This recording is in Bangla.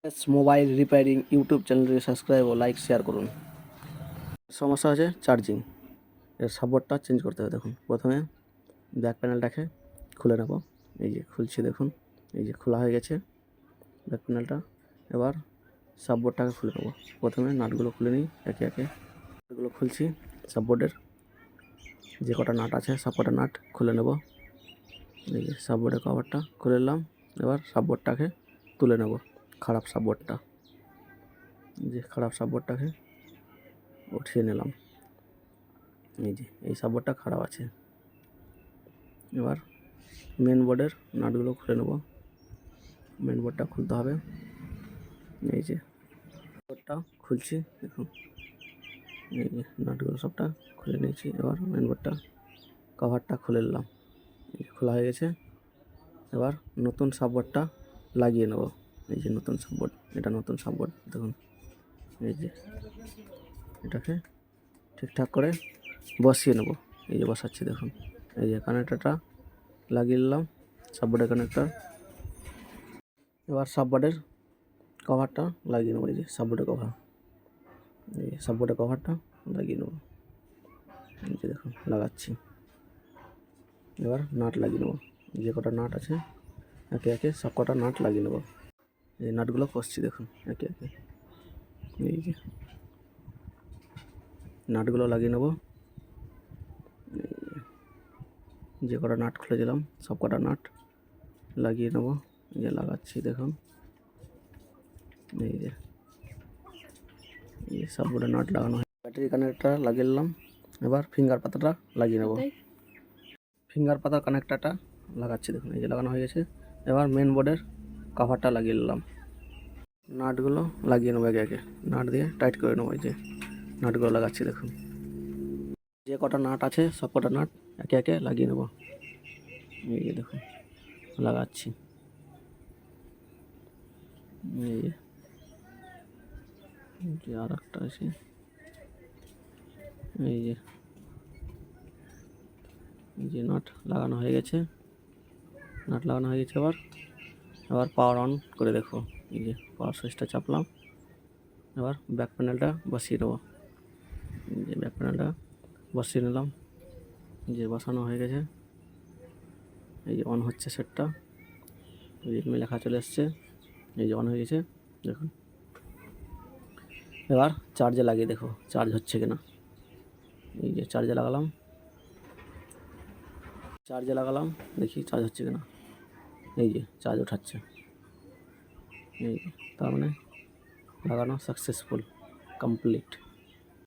মোবাইল রিপেয়ারিং ইউটিউব চ্যানেলটি সাবস্ক্রাইব ও লাইক শেয়ার করুন। সমস্যা আছে চার্জিং, এর সাপোর্টটা চেঞ্জ করতে হবে। দেখুন প্রথমে ব্যাক প্যানেলটাকে খুলে নেব। এই যে খুলছি, দেখুন এই যে খোলা হয়ে গেছে ব্যাক প্যানেলটা। এবার সাপোর্টটাকে খুলে নেব। প্রথমে নাটগুলো খুলে নিই একে একে। নাটগুলো খুলছি, সাপোর্টের যে কটা নাট আছে সব কটা নাট খুলে নেব। এই যে সাপোর্টের কভারটা খুলে নিলাম। এবার সাপোর্টটাকে তুলে নেব, খারাপ সাপোর্টটা, যে খারাপ সাপোর্টটাকে উঠিয়ে নিলাম। এই যে এই সাপোর্টটা খারাপ আছে। এবার মেন বোর্ডের নাটগুলো খুলে নেব। মেন বোর্ডটা খুলতে হবে। এই যে বোর্ডটা খুলছি, দেখুন এই যে নাটগুলো সবটা খুলে নিয়েছি। এবার মেন বোর্ডটা কভারটা খুলে নিলাম, খোলা হয়ে গেছে। এবার নতুন সাপোর্টটা লাগিয়ে নেব। এই যে নতুন সাপোর্ট, এটা নতুন সাপোর্ট, দেখুন এই যে এটাকে ঠিকঠাক করে বসিয়ে নেব। এই যে বসাচ্ছি, দেখুন এই যে কানেক্টরটা লাগিয়ে নিলাম, সাপোর্টের কানেক্টর। এবার সাপোর্টের কভারটা লাগিয়ে নেব। এই যে সাপোর্টের কভার, এই সাপোর্টের কভারটা লাগিয়ে নেব। এই যে দেখুন লাগাচ্ছি। এবার নাট লাগিয়ে নেব। যে কটা নাট আছে একে একে সব কটা নাট লাগিয়ে নেব। এই নাটগুলো কষছি, দেখুন একে একে। এই যে নাটগুলো লাগিয়ে নেব। যে কটা নাট খুলেছিলাম সব কটা নাট লাগিয়ে নেব। এই যে লাগাচ্ছি, দেখুন এই যে সাপোর্টের নাট লাগানো হয়। ব্যাটারি কানেক্টর লাগিয়ে নিলাম। এবার ফিঙ্গার পাতাটা লাগিয়ে নেব। ফিঙ্গার পাতার কানেক্টরটা লাগাচ্ছি, দেখুন এই যে লাগানো হয়ে গেছে। এবার মেন বোর্ডের কভারটা লাগিয়ে নিলাম। নাটগুলো লাগিয়ে নেবো একে একে, নাট দিয়ে টাইট করে নেবো। এই যে নাটগুলো লাগাচ্ছি, দেখুন যে কটা নাট আছে সব কটা নাট একে একে লাগিয়ে নেব। এই যে দেখুন লাগাচ্ছি। এই যে আর একটা আছে, এই যে নাট লাগানো হয়ে গেছে। নাট লাগানো হয়ে গেছে। এবার পাওয়ার অন করে দেখো। এই যে পাওয়ার সুইচটা চাপলাম। এবার ব্যাক প্যানেলটা বসিয়ে দেবো। এই যে ব্যাক প্যানেলটা বসিয়ে নিলাম। যে বসানো হয়ে গেছে। এই যে অন হচ্ছে সেটটা, রেডমি লেখা চলে এসছে। এই যে অন হয়ে গেছে, দেখুন। এবার চার্জে লাগিয়ে দেখো চার্জ হচ্ছে কিনা। এই যে চার্জে লাগালাম, দেখি চার্জ হচ্ছে কিনা। এই যে চার্জ ওঠাচ্ছে। এই তার মানে লাগানো সাকসেসফুল, কমপ্লিট।